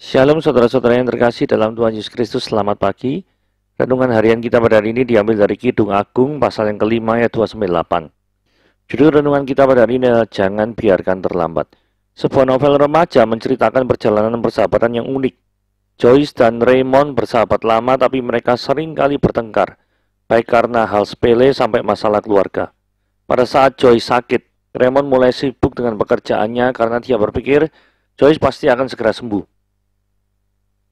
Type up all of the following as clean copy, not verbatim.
Shalom saudara-saudara yang terkasih dalam Tuhan Yesus Kristus, selamat pagi. Renungan harian kita pada hari ini diambil dari Kidung Agung pasal yang kelima ayat 2-8. Judul renungan kita pada hari ini adalah Jangan Biarkan Terlambat. Sebuah novel remaja menceritakan perjalanan persahabatan yang unik. Joyce dan Raymond bersahabat lama tapi mereka sering kali bertengkar, baik karena hal sepele sampai masalah keluarga. Pada saat Joyce sakit, Raymond mulai sibuk dengan pekerjaannya karena dia berpikir Joyce pasti akan segera sembuh.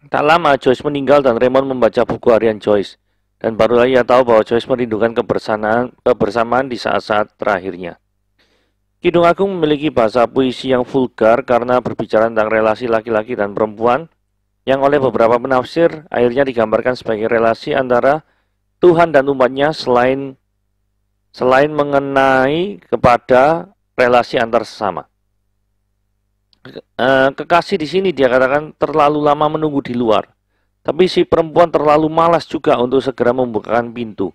Tak lama Joyce meninggal dan Raymond membaca buku harian Joyce. Dan barulah ia tahu bahwa Joyce merindukan kebersamaan di saat-saat terakhirnya. Kidung Agung memiliki bahasa puisi yang vulgar karena berbicara tentang relasi laki-laki dan perempuan yang oleh beberapa penafsir akhirnya digambarkan sebagai relasi antara Tuhan dan umatnya selain mengenai kepada relasi antar sesama. Kekasih di sini dia katakan terlalu lama menunggu di luar. Tapi si perempuan terlalu malas juga untuk segera membukakan pintu.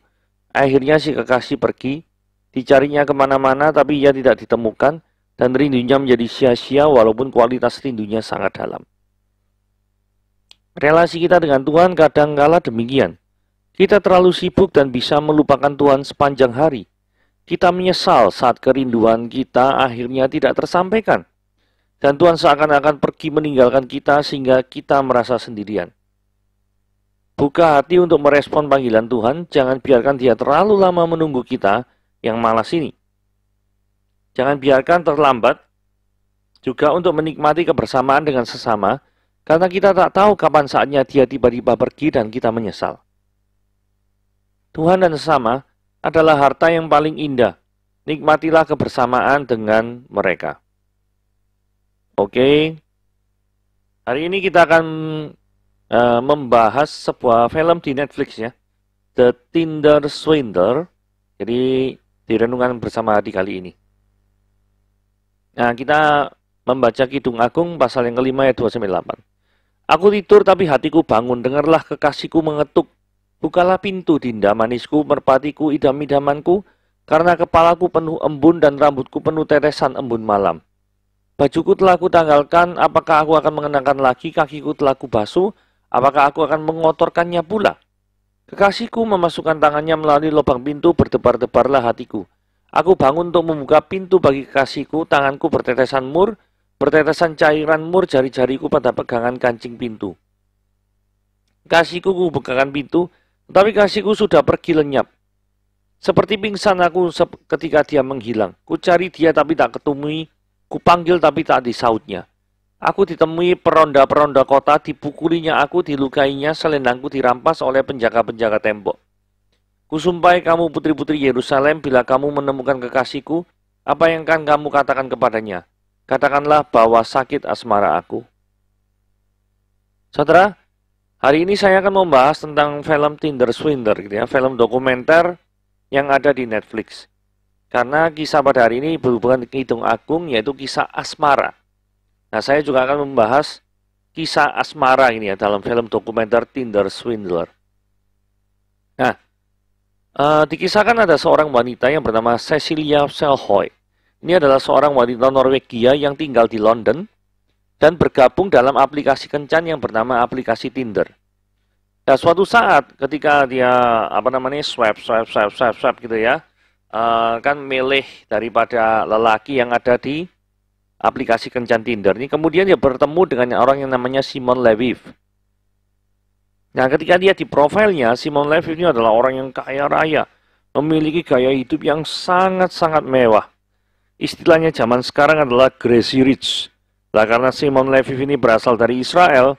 Akhirnya si kekasih pergi, dicarinya kemana-mana tapi ia tidak ditemukan, dan rindunya menjadi sia-sia walaupun kualitas rindunya sangat dalam. Relasi kita dengan Tuhan kadang-kala demikian. Kita terlalu sibuk dan bisa melupakan Tuhan sepanjang hari. Kita menyesal saat kerinduan kita akhirnya tidak tersampaikan. Dan Tuhan seakan-akan pergi meninggalkan kita sehingga kita merasa sendirian. Buka hati untuk merespon panggilan Tuhan, jangan biarkan dia terlalu lama menunggu kita yang malas ini. Jangan biarkan terlambat juga untuk menikmati kebersamaan dengan sesama, karena kita tak tahu kapan saatnya dia tiba-tiba pergi dan kita menyesal. Tuhan dan sesama adalah harta yang paling indah. Nikmatilah kebersamaan dengan mereka. Oke, hari ini kita akan membahas sebuah film di Netflix ya, The Tinder Swindler. Jadi di renungan bersama di kali ini. Nah, kita membaca Kidung Agung pasal yang kelima ayat 2-8. Aku tidur tapi hatiku bangun, dengarlah kekasihku mengetuk. Bukalah pintu dinda manisku, merpatiku, idam-idamanku, karena kepalaku penuh embun dan rambutku penuh tetesan embun malam. Bajuku telah kutanggalkan, apakah aku akan mengenakan lagi? Kakiku telah kubasuh, apakah aku akan mengotorkannya pula? Kekasihku memasukkan tangannya melalui lubang pintu, berdebar-debarlah hatiku. Aku bangun untuk membuka pintu bagi kekasihku, tanganku bertetesan mur, bertetesan cairan mur, jari-jariku pada pegangan kancing pintu. Kasihku kubukakan pintu, tetapi kasihku sudah pergi lenyap. Seperti pingsan aku ketika dia menghilang. Kucari dia tapi tak ketemui. Kupanggil tapi tak disautnya. Aku ditemui peronda-peronda kota, dipukulinya aku, dilukainya, selendangku dirampas oleh penjaga-penjaga tembok. Kusumpai kamu putri-putri Yerusalem, bila kamu menemukan kekasihku, apa yang akan kamu katakan kepadanya? Katakanlah bahwa sakit asmara aku. Saudara, hari ini saya akan membahas tentang film Tinder Swindler, gitu ya, film dokumenter yang ada di Netflix. Karena kisah pada hari ini berhubungan dengan Kidung Agung, yaitu kisah asmara. Nah, saya juga akan membahas kisah asmara ini ya dalam film dokumenter Tinder Swindler. Nah, dikisahkan ada seorang wanita yang bernama Cecilia Selhoy. Ini adalah seorang wanita Norwegia yang tinggal di London dan bergabung dalam aplikasi kencan yang bernama aplikasi Tinder. Nah, suatu saat ketika dia swipe gitu ya, kan milih daripada lelaki yang ada di aplikasi kencan Tinder ini, kemudian dia bertemu dengan orang yang namanya Simon Leviev. Nah, ketika dia di profilnya, Simon Leviev ini adalah orang yang kaya raya, memiliki gaya hidup yang sangat-sangat mewah. Istilahnya zaman sekarang adalah crazy rich. Lah, karena Simon Leviev ini berasal dari Israel,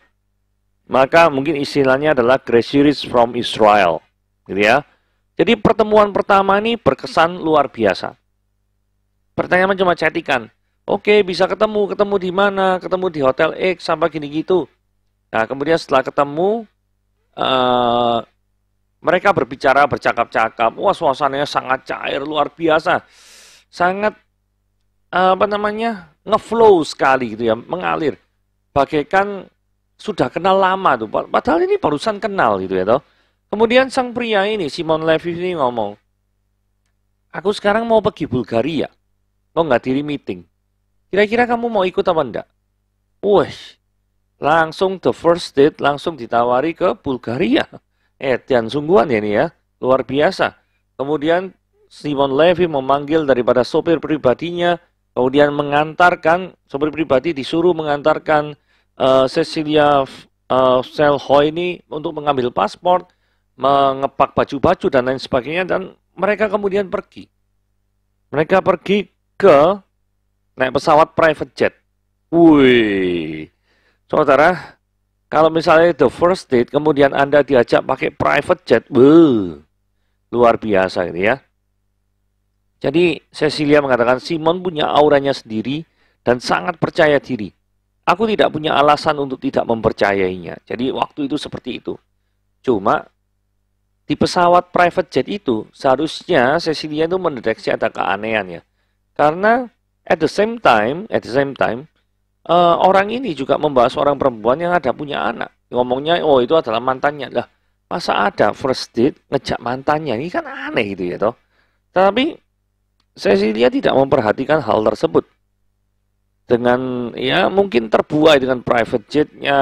maka mungkin istilahnya adalah crazy rich from Israel, gitu ya. Jadi pertemuan pertama ini berkesan luar biasa. Pertanyaan cuma chattingan. Oke, bisa ketemu di mana? Ketemu di Hotel X sampai gini gitu. Nah, kemudian setelah ketemu, mereka berbicara, bercakap-cakap. Wah, suasananya sangat cair, luar biasa. Sangat, ngeflow sekali gitu ya, mengalir. Bagaikan sudah kenal lama tuh. Padahal ini barusan kenal gitu ya toh. Kemudian sang pria ini, Simon Leviev ini ngomong, aku sekarang mau pergi Bulgaria, mau nggak diri meeting. Kira-kira kamu mau ikut apa enggak? Wih, langsung the first date langsung ditawari ke Bulgaria. Edan sungguhan ya ini ya, luar biasa. Kemudian Simon Levy memanggil daripada sopir pribadinya, kemudian mengantarkan, sopir pribadi disuruh mengantarkan Cecilia Selhoy ini untuk mengambil paspor, mengepak baju-baju dan lain sebagainya, dan mereka kemudian pergi. Mereka pergi ke naik pesawat private jet. Wih, saudara, kalau misalnya the first date, kemudian Anda diajak pakai private jet, luar biasa gitu ya. Jadi Cecilia mengatakan Simon punya auranya sendiri dan sangat percaya diri. Aku tidak punya alasan untuk tidak mempercayainya. Jadi waktu itu seperti itu. Cuma di pesawat private jet itu seharusnya Cecilia itu mendeteksi ada keanehan ya. Karena at the same time, orang ini juga membahas orang perempuan yang ada punya anak. Ngomongnya, oh itu adalah mantannya. Lah, masa ada first date ngejak mantannya? Ini kan aneh gitu ya toh. Tapi Cecilia tidak memperhatikan hal tersebut. Dengan ya mungkin terbuai dengan private jet-nya,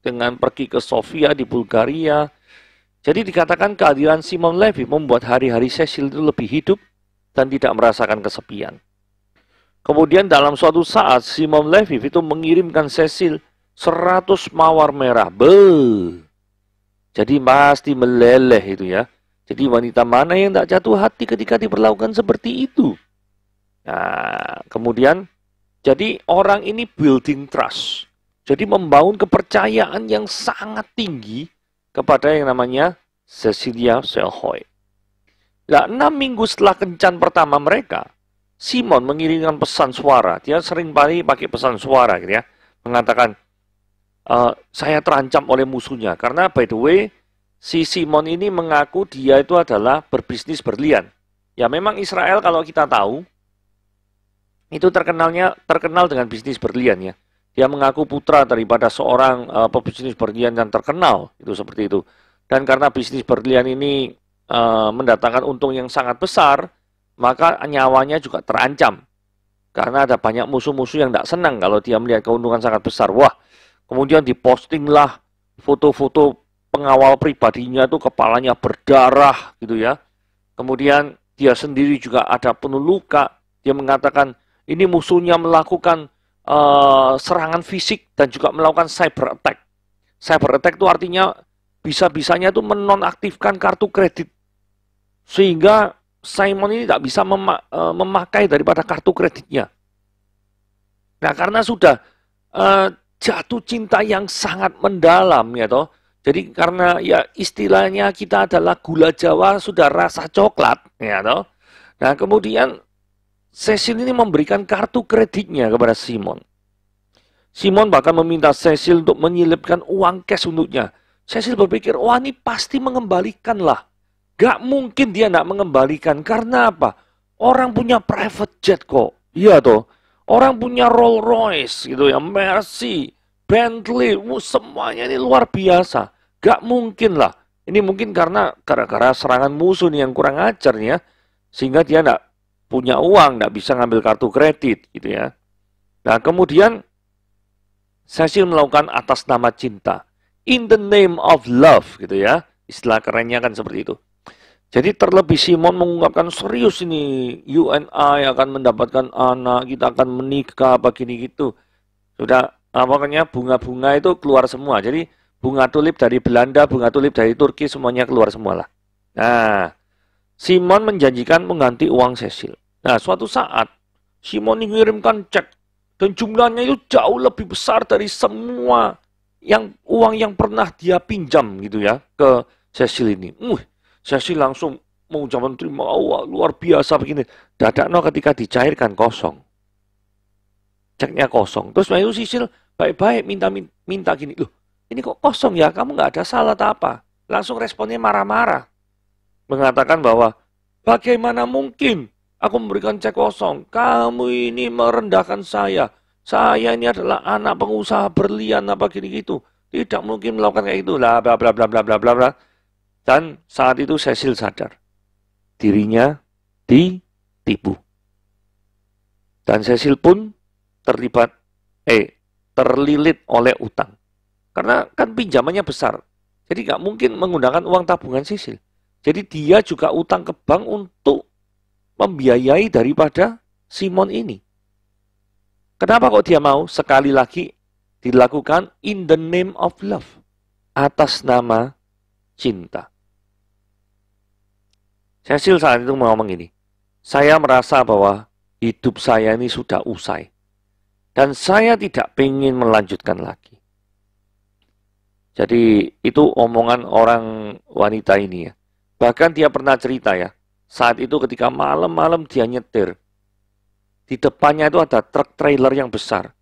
dengan pergi ke Sofia di Bulgaria. Jadi dikatakan kehadiran Simon Levy membuat hari-hari Cecil itu lebih hidup dan tidak merasakan kesepian. Kemudian dalam suatu saat Simon Levy itu mengirimkan Cecil 100 mawar merah. Jadi pasti meleleh itu ya. Jadi wanita mana yang tak jatuh hati ketika diperlakukan seperti itu? Nah, kemudian jadi orang ini building trust. Jadi membangun kepercayaan yang sangat tinggi kepada yang namanya Cecilia Selhoy. Nah, 6 minggu setelah kencan pertama mereka, Simon mengirimkan pesan suara. Dia sering kali pakai pesan suara gitu ya. Mengatakan, saya terancam oleh musuhnya. Karena by the way, si Simon ini mengaku dia itu adalah berbisnis berlian. Ya memang Israel kalau kita tahu, itu terkenal dengan bisnis berlian ya. Dia mengaku putra daripada seorang pebisnis berlian yang terkenal, itu seperti itu. Dan karena bisnis berlian ini mendatangkan untung yang sangat besar, maka nyawanya juga terancam. Karena ada banyak musuh-musuh yang tidak senang kalau dia melihat keuntungan sangat besar. Wah, kemudian dipostinglah foto-foto pengawal pribadinya itu kepalanya berdarah gitu ya. Kemudian dia sendiri juga ada penuh luka. Dia mengatakan ini musuhnya melakukan serangan fisik dan juga melakukan cyber attack. Cyber attack itu artinya bisa-bisanya itu menonaktifkan kartu kredit. Sehingga Simon ini tidak bisa memakai daripada kartu kreditnya. Nah, karena sudah jatuh cinta yang sangat mendalam ya toh. Jadi karena ya istilahnya kita adalah gula Jawa sudah rasa coklat ya toh. Nah, kemudian Cecil ini memberikan kartu kreditnya kepada Simon. Simon bahkan meminta Cecil untuk menyelipkan uang cash untuknya. Cecil berpikir, wah ini pasti mengembalikan lah. Gak mungkin dia tidak mengembalikan. Karena apa? Orang punya private jet kok. Iya toh. Orang punya Rolls Royce gitu ya. Mercy, Bentley, semuanya ini luar biasa. Gak mungkin lah. Ini mungkin karena gara-gara serangan musuh nih yang kurang ajar nih ya. Sehingga dia tidak punya uang, tidak bisa ngambil kartu kredit gitu ya. Nah kemudian Cecil melakukan atas nama cinta. In the name of love gitu ya. Istilah kerennya kan seperti itu. Jadi terlebih Simon mengungkapkan serius ini. You and I akan mendapatkan anak, kita akan menikah, begini gitu. Sudah pokoknya bunga-bunga itu keluar semua. Jadi bunga tulip dari Belanda, bunga tulip dari Turki, semuanya keluar semua lah. Nah, Simon menjanjikan mengganti uang Cecil. Nah, suatu saat Simon mengirimkan cek dan jumlahnya itu jauh lebih besar dari semua uang yang pernah dia pinjam gitu ya ke Cecil ini. Cecil langsung mengucapkan terima kasih, luar biasa begini. Dadakno ketika dicairkan kosong. Ceknya kosong. Terus itu Cecil baik-baik minta gini, loh ini kok kosong ya, kamu nggak ada salah atau apa? Langsung responnya marah-marah. Mengatakan bahwa bagaimana mungkin aku memberikan cek kosong? Kamu ini merendahkan saya. Saya ini adalah anak pengusaha berlian apa gini gitu. Tidak mungkin melakukan kayak itu lah bla bla bla bla bla bla. Dan saat itu Cecil sadar dirinya ditipu. Dan Cecil pun terlilit oleh utang. Karena kan pinjamannya besar. Jadi nggak mungkin menggunakan uang tabungan Cecil. Jadi dia juga utang ke bank untuk membiayai daripada Simon ini. Kenapa kok dia mau? Sekali lagi dilakukan in the name of love. Atas nama cinta. Cecil saat itu ngomong ini, saya merasa bahwa hidup saya ini sudah usai. Dan saya tidak ingin melanjutkan lagi. Jadi itu omongan orang wanita ini ya. Bahkan dia pernah cerita ya, saat itu ketika malam-malam dia nyetir, di depannya itu ada truk trailer yang besar.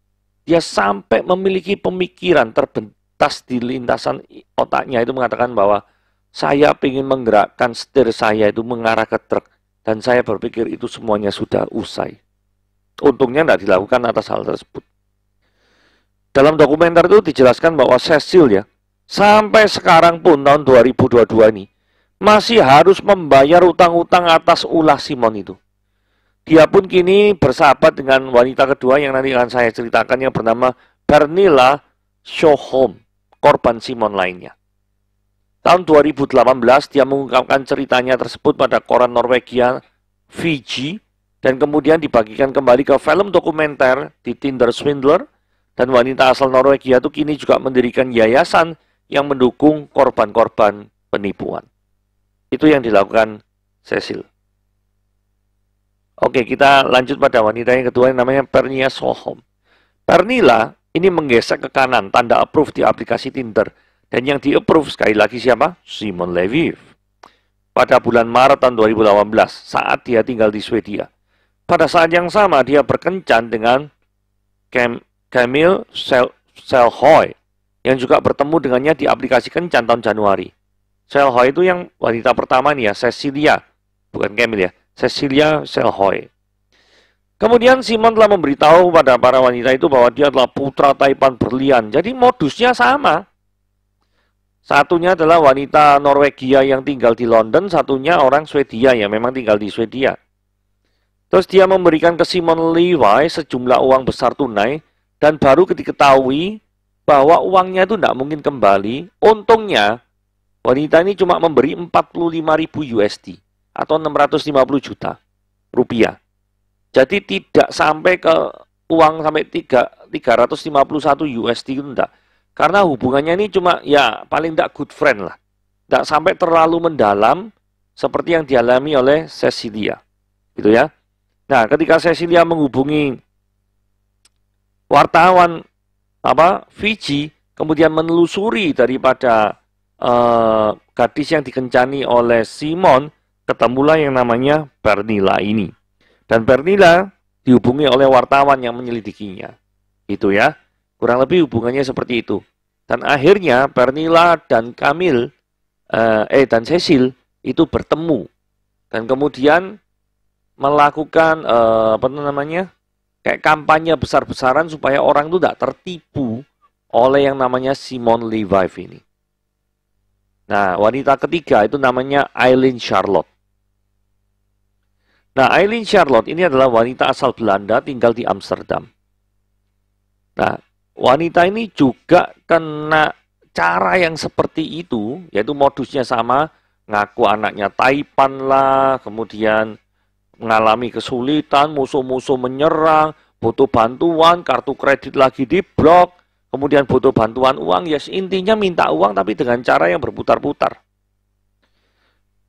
Dia sampai memiliki pemikiran terbentas di lintasan otaknya itu mengatakan bahwa saya ingin menggerakkan setir saya itu mengarah ke truk. Dan saya berpikir itu semuanya sudah usai. Untungnya tidak dilakukan atas hal tersebut. Dalam dokumenter itu dijelaskan bahwa Cecil ya, sampai sekarang pun tahun 2022 ini, masih harus membayar utang-utang atas ulah Simon itu. Dia pun kini bersahabat dengan wanita kedua yang nanti akan saya ceritakan yang bernama Pernilla Sjöholm, korban Simon lainnya. Tahun 2018 dia mengungkapkan ceritanya tersebut pada koran Norwegia Fiji dan kemudian dibagikan kembali ke film dokumenter di Tinder Swindler, dan wanita asal Norwegia itu kini juga mendirikan yayasan yang mendukung korban-korban penipuan. Itu yang dilakukan Cecil. Oke, kita lanjut pada wanita yang kedua yang namanya Pernilla Sjöholm. Pernilla ini menggesek ke kanan tanda approve di aplikasi Tinder. Dan yang di-approve sekali lagi siapa? Simon Leviev. Pada bulan Maret tahun 2018 saat dia tinggal di Swedia. Pada saat yang sama dia berkencan dengan Camille Selhoy yang juga bertemu dengannya di aplikasi kencan tahun Januari. Selhoy itu yang wanita pertama nih ya, Cecilia. Bukan Camille ya, Cecilia Selhoy. Kemudian Simon telah memberitahu pada para wanita itu bahwa dia adalah putra Taipan berlian. Jadi modusnya sama. Satunya adalah wanita Norwegia yang tinggal di London, satunya orang Swedia yang memang tinggal di Swedia. Terus dia memberikan ke Simon Levi sejumlah uang besar tunai, dan baru diketahui bahwa uangnya itu tidak mungkin kembali. Untungnya, wanita ini cuma memberi 45.000 USD atau 650 juta rupiah. Jadi tidak sampai ke uang sampai 351 USD itu enggak. Karena hubungannya ini cuma ya paling tidak good friend lah. Tidak sampai terlalu mendalam seperti yang dialami oleh Cecilia. Gitu ya. Nah, ketika Cecilia menghubungi wartawan Fiji, kemudian menelusuri daripada gadis yang dikencani oleh Simon, ketemulah yang namanya Pernilla ini. Dan Pernilla dihubungi oleh wartawan yang menyelidikinya. Gitu ya. Kurang lebih hubungannya seperti itu. Dan akhirnya Pernilla dan dan Cecil itu bertemu. Dan kemudian melakukan kayak kampanye besar-besaran supaya orang itu tidak tertipu oleh yang namanya Simon Levi ini. Nah, wanita ketiga itu namanya Eileen Charlotte. Nah, Eileen Charlotte ini adalah wanita asal Belanda tinggal di Amsterdam. Nah, wanita ini juga kena cara yang seperti itu, yaitu modusnya sama, ngaku anaknya Taipan lah, kemudian mengalami kesulitan, musuh-musuh menyerang, butuh bantuan, kartu kredit lagi diblok, kemudian butuh bantuan uang, ya intinya minta uang tapi dengan cara yang berputar-putar.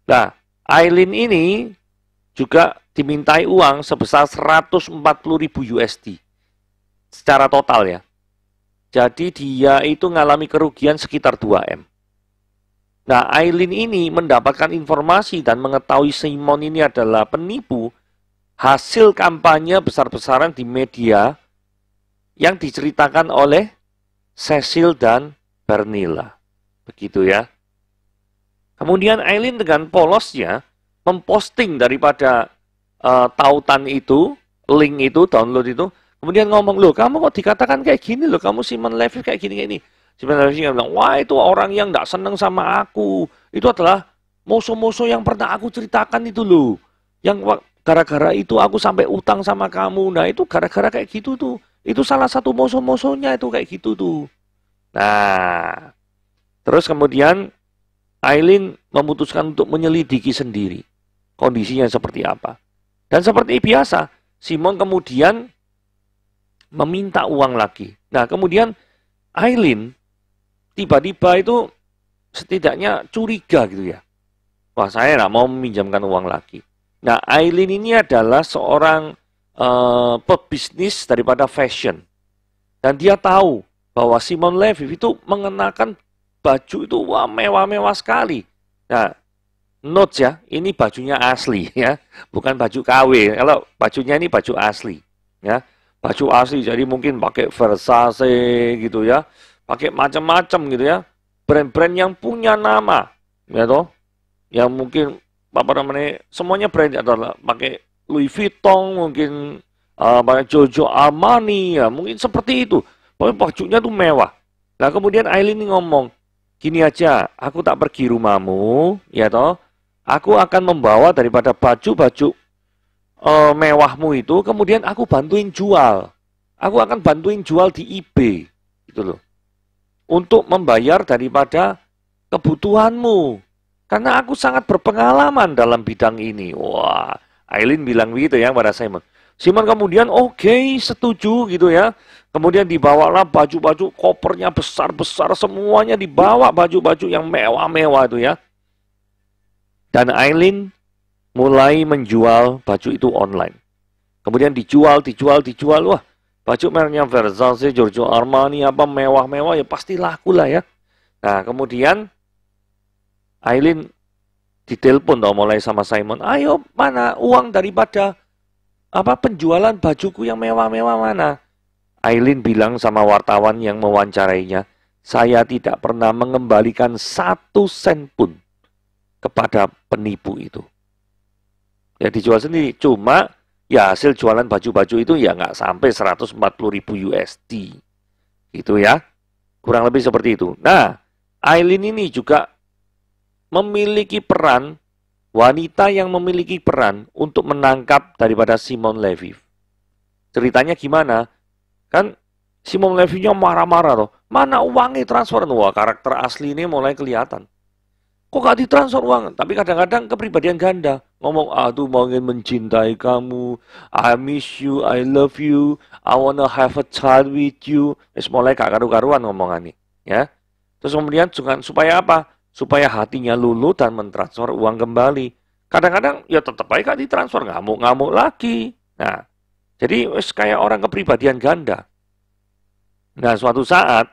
Nah, Eileen ini juga dimintai uang sebesar 140.000 USD secara total ya. Jadi dia itu mengalami kerugian sekitar 2M. Nah, Eileen ini mendapatkan informasi dan mengetahui Simon ini adalah penipu hasil kampanye besar-besaran di media yang diceritakan oleh Cecil dan Pernilla. Begitu ya. Kemudian Eileen dengan polosnya memposting daripada tautan itu, link itu, download itu, kemudian ngomong, loh kamu kok dikatakan kayak gini loh, kamu Simon Leviev kayak gini-gini. Simon Leviev bilang, wah itu orang yang gak seneng sama aku. Itu adalah musuh-musuh yang pernah aku ceritakan itu loh. Yang gara-gara itu aku sampai utang sama kamu. Nah itu gara-gara kayak gitu tuh. Itu salah satu musuh-musuhnya itu kayak gitu tuh. Nah, terus kemudian Aileen memutuskan untuk menyelidiki sendiri kondisinya seperti apa. Dan seperti biasa, Simon kemudian meminta uang lagi. Nah, kemudian Aileen tiba-tiba itu setidaknya curiga gitu ya. Wah, saya nggak mau meminjamkan uang lagi. Nah, Aileen ini adalah seorang pebisnis daripada fashion. Dan dia tahu bahwa Simon Leviev itu mengenakan baju itu wah mewah-mewah sekali. Nah, notes ya, ini bajunya asli ya, bukan baju KW. Kalau bajunya ini baju asli ya. Baju asli jadi mungkin pakai Versace gitu ya. Pakai macam-macam gitu ya. Brand-brand yang punya nama ya toh. Yang mungkin apa namanya semuanya brand adalah pakai Louis Vuitton, mungkin pakai Giorgio Armani ya, mungkin seperti itu. Pokoknya bajunya tuh mewah. Nah, kemudian Aileen ini ngomong, gini aja, aku tak pergi rumahmu, ya toh. Aku akan membawa daripada baju-baju mewahmu itu, kemudian aku bantuin jual. Aku akan bantuin jual di eBay, gitu loh. Untuk membayar daripada kebutuhanmu. Karena aku sangat berpengalaman dalam bidang ini. Wah, Aileen bilang begitu ya pada Simon. Simon kemudian oke, setuju gitu ya. Kemudian dibawalah baju-baju, kopernya besar-besar, semuanya dibawa baju-baju yang mewah-mewah itu ya. Dan Aileen mulai menjual baju itu online. Kemudian dijual. Wah, baju mereknya Versace, Giorgio Armani, apa mewah-mewah ya pasti laku lah ya. Nah, kemudian Aileen ditelepon dong mulai sama Simon, ayo mana uang daripada apa penjualan bajuku yang mewah-mewah mana? Aileen bilang sama wartawan yang mewawancarainya, saya tidak pernah mengembalikan 1 sen pun kepada penipu itu. Ya dijual sendiri, cuma ya hasil jualan baju-baju itu ya nggak sampai 140.000 USD. Gitu ya, kurang lebih seperti itu. Nah, Aileen ini juga memiliki peran, wanita yang memiliki peran untuk menangkap daripada Simon Leviev. Ceritanya gimana? Kan Simon Leviev-nya marah-marah loh. Mana uangnya transfer? Wah, karakter asli ini mulai kelihatan. Kok gak ditransfer uang? Tapi kadang-kadang kepribadian ganda. Ngomong, aduh mau ingin mencintai kamu. I miss you, I love you. I wanna have a child with you. Mulai gak karu-karuan ngomongannya. Ya. Terus kemudian supaya apa? Supaya hatinya luluh dan mentransfer uang kembali. Kadang-kadang ya tetap baik gak ditransfer, ngamuk-ngamuk lagi. Nah, jadi kayak orang kepribadian ganda. Nah, suatu saat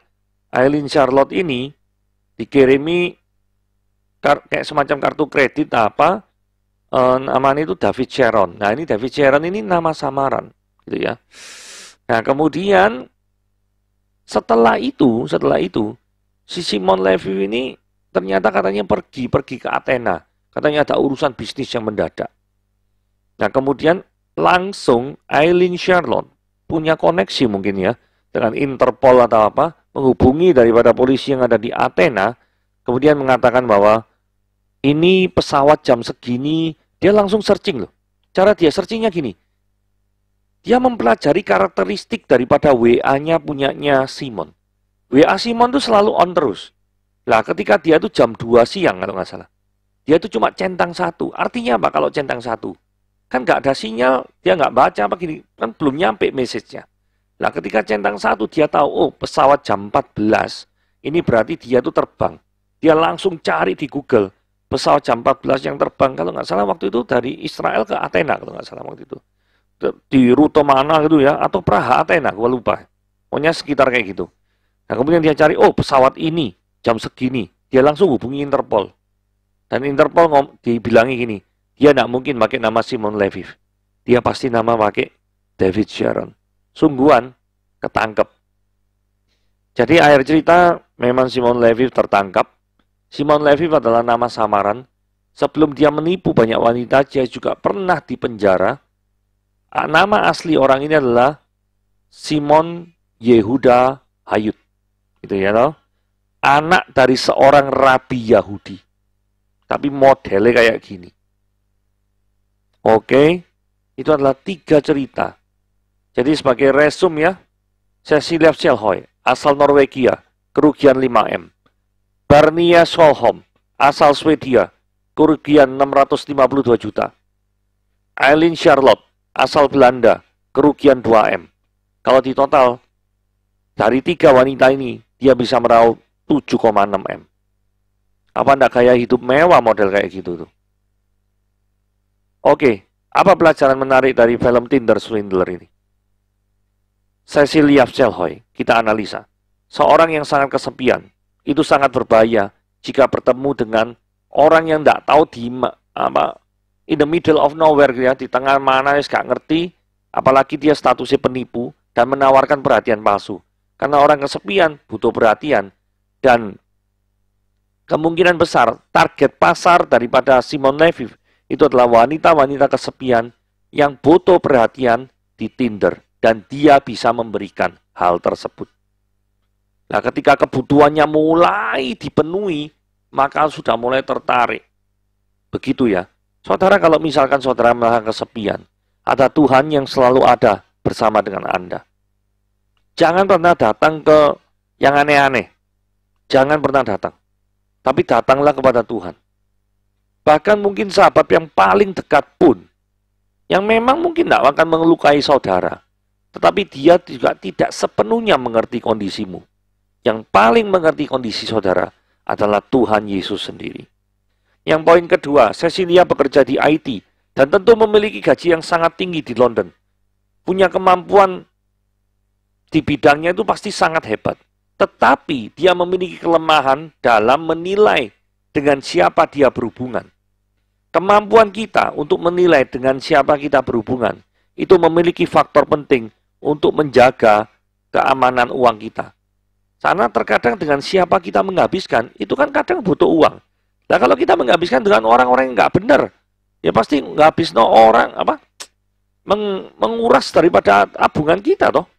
Aileen Charlotte ini dikirimi kayak semacam kartu kredit apa, namanya itu David Sharon. Nah, ini David Sharon ini nama samaran, gitu ya. Nah, kemudian setelah itu si Simon Leviev ini ternyata katanya pergi ke Athena. Katanya ada urusan bisnis yang mendadak. Nah, kemudian langsung Aileen Charlotte punya koneksi mungkin ya dengan Interpol atau apa, menghubungi daripada polisi yang ada di Athena, kemudian mengatakan bahwa ini pesawat jam segini, dia langsung searching loh. Cara dia searchingnya gini, dia mempelajari karakteristik daripada WA-nya punyanya Simon. WA Simon tuh selalu on terus. Lah ketika dia tuh jam 2 siang kalau nggak salah. Dia tuh cuma centang 1. Artinya apa kalau centang 1? Kan nggak ada sinyal, dia nggak baca apa gini. Kan belum nyampe message-nya. Lah ketika centang 1 dia tahu, oh pesawat jam 14. Ini berarti dia tuh terbang. Dia langsung cari di Google. Pesawat jam 14 yang terbang. Kalau nggak salah waktu itu dari Israel ke Athena. Kalau nggak salah waktu itu. Di rute mana gitu ya. Atau Praha Athena, gue lupa. Pokoknya sekitar kayak gitu. Nah kemudian dia cari, oh pesawat ini jam segini, dia langsung hubungi Interpol. Dan Interpol dibilangi gini, dia tidak mungkin pakai nama Simon Leviev. Dia pasti nama pakai David Sharon. Sungguhan, ketangkep. Jadi akhir cerita, memang Simon Leviev tertangkap. Simon Leviev adalah nama samaran. Sebelum dia menipu banyak wanita, dia juga pernah dipenjara. Nama asli orang ini adalah Simon Yehuda Hayut. Gitu ya, toh? Anak dari seorang rabi Yahudi. Tapi modelnya kayak gini. Oke, itu adalah 3 cerita. Jadi sebagai resum ya, Cecilia Selhoy, asal Norwegia. kerugian 5M. Bernia Solholm, asal Swedia, kerugian 652 juta. Eileen Charlotte, asal Belanda, kerugian 2M. Kalau di total, dari 3 wanita ini, dia bisa meraup 7,6M. Apa enggak gaya hidup mewah model kayak gitu tuh? Oke, apa pelajaran menarik dari film Tinder Swindler ini? Cecilia Celhoy, kita analisa. Seorang yang sangat kesepian, itu sangat berbahaya jika bertemu dengan orang yang tidak tahu in the middle of nowhere, ya, di tengah mana gak ngerti, apalagi dia statusnya penipu dan menawarkan perhatian palsu. Karena orang kesepian butuh perhatian, dan kemungkinan besar target pasar daripada Simon Levy itu adalah wanita-wanita kesepian yang butuh perhatian di Tinder, dan dia bisa memberikan hal tersebut. Nah, ketika kebutuhannya mulai dipenuhi, maka sudah mulai tertarik. Begitu ya. Saudara, kalau misalkan saudara merasa kesepian, ada Tuhan yang selalu ada bersama dengan Anda. Jangan pernah datang ke yang aneh-aneh. Jangan pernah datang. Tapi datanglah kepada Tuhan. Bahkan mungkin sahabat yang paling dekat pun, yang memang mungkin tidak akan melukai saudara, tetapi dia juga tidak sepenuhnya mengerti kondisimu. Yang paling mengerti kondisi saudara adalah Tuhan Yesus sendiri. Yang poin kedua, Cecilia bekerja di IT dan tentu memiliki gaji yang sangat tinggi di London. Punya kemampuan di bidangnya itu pasti sangat hebat. Tetapi dia memiliki kelemahan dalam menilai dengan siapa dia berhubungan. Kemampuan kita untuk menilai dengan siapa kita berhubungan itu memiliki faktor penting untuk menjaga keamanan uang kita. Karena terkadang dengan siapa kita menghabiskan, itu kan kadang butuh uang. Nah, kalau kita menghabiskan dengan orang-orang yang nggak benar, ya pasti nghabis orang menguras daripada tabungan kita toh.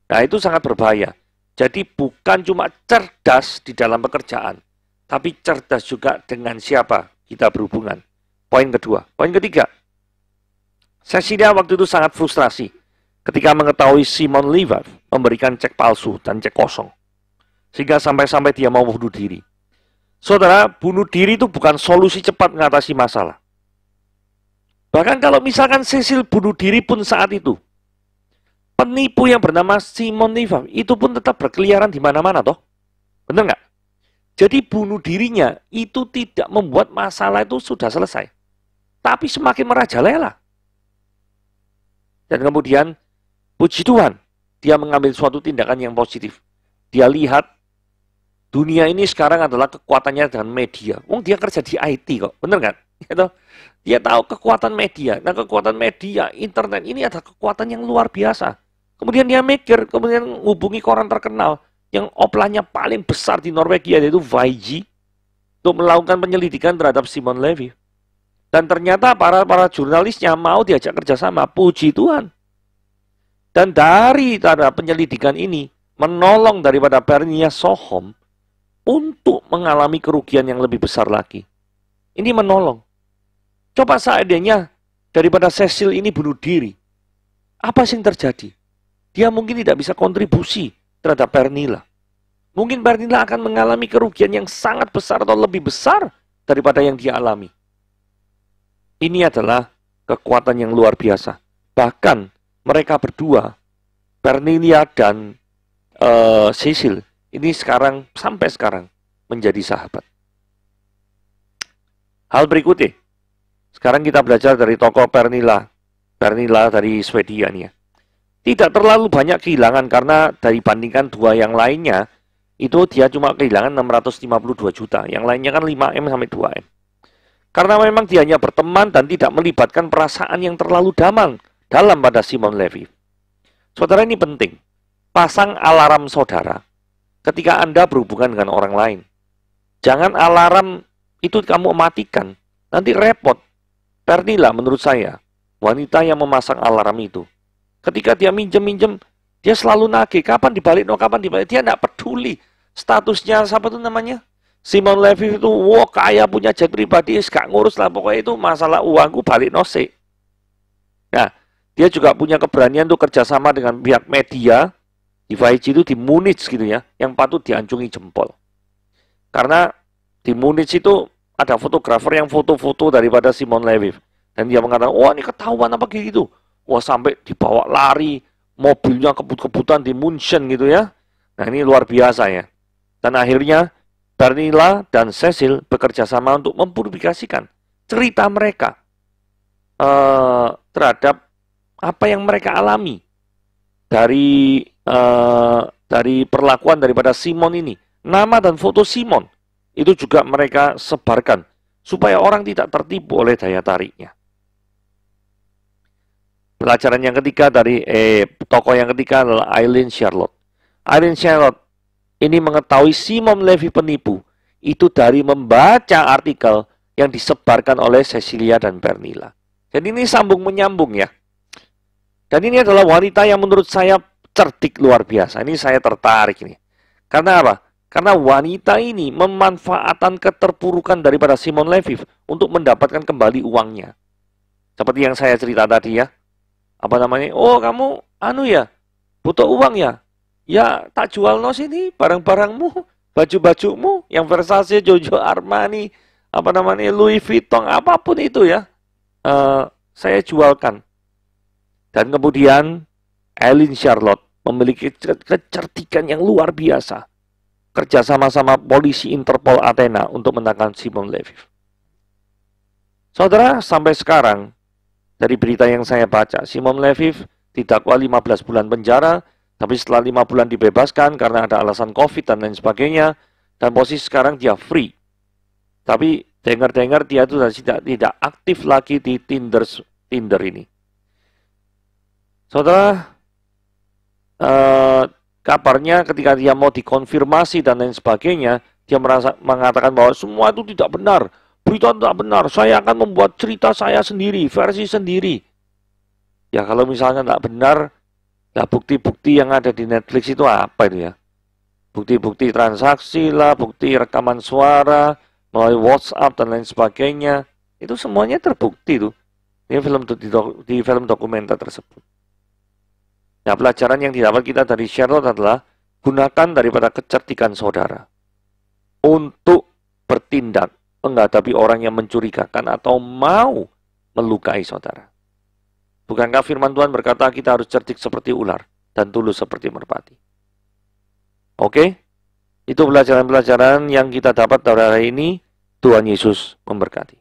Nah, itu sangat berbahaya. Jadi bukan cuma cerdas di dalam pekerjaan, tapi cerdas juga dengan siapa kita berhubungan. Poin kedua. Poin ketiga, Cecilia waktu itu sangat frustrasi ketika mengetahui Simon Levy memberikan cek palsu dan cek kosong. Sehingga sampai-sampai dia mau bunuh diri. Saudara, bunuh diri itu bukan solusi cepat mengatasi masalah. Bahkan kalau misalkan Cecil bunuh diri pun saat itu, penipu yang bernama Simon Levy itu pun tetap berkeliaran di mana-mana toh. Benar nggak? Jadi bunuh dirinya itu tidak membuat masalah itu sudah selesai. Tapi semakin merajalela. Dan kemudian, puji Tuhan, dia mengambil suatu tindakan yang positif. Dia lihat, dunia ini sekarang adalah kekuatannya dengan media. Dia kerja di IT kok, bener nggak? Dia tahu kekuatan media. Nah, kekuatan media, internet ini adalah kekuatan yang luar biasa. Kemudian dia mikir, kemudian hubungi koran terkenal yang oplannya paling besar di Norwegia, yaitu VG, untuk melakukan penyelidikan terhadap Simon Levy. Dan ternyata para jurnalisnya mau diajak kerjasama, puji Tuhan. Dan dari penyelidikan ini, menolong daripada Bernia Solholm untuk mengalami kerugian yang lebih besar lagi. Ini menolong. Coba seandainya daripada Cecil ini bunuh diri, apa sih yang terjadi? Dia mungkin tidak bisa kontribusi terhadap Pernilla. Mungkin Pernilla akan mengalami kerugian yang sangat besar atau lebih besar daripada yang dia alami. Ini adalah kekuatan yang luar biasa. Bahkan mereka berdua, Pernilla dan Cecil, ini sampai sekarang menjadi sahabat. Hal berikutnya, sekarang kita belajar dari tokoh Pernilla dari Swedia nih ya. Tidak terlalu banyak kehilangan karena dibandingkan dua yang lainnya, itu dia cuma kehilangan 652 juta. Yang lainnya kan 5M sampai 2M. Karena memang dia hanya berteman dan tidak melibatkan perasaan yang terlalu dalam pada Simon Levy. Saudara, ini penting. Pasang alarm saudara ketika Anda berhubungan dengan orang lain. Jangan alarm itu kamu matikan. Nanti repot. Pernilla menurut saya, wanita yang memasang alarm itu. Ketika dia minjem, dia selalu nagih. Kapan dibalik? Dia tidak peduli. Statusnya, siapa itu namanya? Simon Levy itu, kaya, punya jet pribadi, gak ngurus lah. Pokoknya itu masalah uangku balik nose. Nah, dia juga punya keberanian untuk kerjasama dengan pihak media Di Vaichi itu di Munich gitu ya, yang patut diancungi jempol. Karena di Munich itu ada fotografer yang foto-foto daripada Simon Leviev. Dan dia mengatakan, wah ini ketahuan apa gitu. Wah sampai dibawa lari, mobilnya kebut-kebutan di München gitu ya. Nah ini luar biasa ya. Dan akhirnya Pernilla dan Cecil bekerja sama untuk mempublikasikan cerita mereka terhadap apa yang mereka alami dari perlakuan daripada Simon ini. Nama dan foto Simon itu juga mereka sebarkan supaya orang tidak tertipu oleh daya tariknya. Pelajaran yang ketiga dari tokoh yang ketiga adalah Eileen Charlotte. Eileen Charlotte ini mengetahui Simon Levy penipu itu dari membaca artikel yang disebarkan oleh Cecilia dan Pernilla. Jadi ini sambung menyambung ya. Dan ini adalah wanita yang menurut saya cerdik luar biasa. Ini saya tertarik ini. Karena apa? Karena wanita ini memanfaatkan keterpurukan daripada Simon Levy untuk mendapatkan kembali uangnya. Seperti yang saya cerita tadi ya. Apa namanya? Oh kamu butuh uang ya? Ya tak jual no sini barang-barangmu, baju-bajumu yang Versace, Giorgio Armani, Louis Vuitton, apapun itu ya. Saya jualkan. Dan kemudian Eileen Charlotte memiliki kecerdikan yang luar biasa. Kerja sama-sama polisi Interpol Athena untuk menangkap Simon Leviev. Saudara, sampai sekarang dari berita yang saya baca, Simon Leviev didakwa 15 bulan penjara, tapi setelah 5 bulan dibebaskan karena ada alasan COVID dan lain sebagainya, dan posisi sekarang dia free. Tapi dengar-dengar dia itu tidak aktif lagi di Tinder ini. Saudara, kabarnya ketika dia mau dikonfirmasi dan lain sebagainya, dia mengatakan bahwa semua itu tidak benar. Berita tidak benar, saya akan membuat cerita saya sendiri, versi sendiri. Ya kalau misalnya tidak benar, nah bukti-bukti yang ada di Netflix itu apa itu ya? Bukti-bukti transaksi lah, bukti rekaman suara, melalui WhatsApp dan lain sebagainya. Itu semuanya terbukti tuh di film dokumenter tersebut. Nah pelajaran yang didapat kita dari Charlotte adalah gunakan daripada kecerdikan saudara untuk bertindak menghadapi orang yang mencurigakan atau mau melukai saudara. Bukankah firman Tuhan berkata kita harus cerdik seperti ular dan tulus seperti merpati? Oke? Itu pelajaran-pelajaran yang kita dapat dari hari ini. Tuhan Yesus memberkati.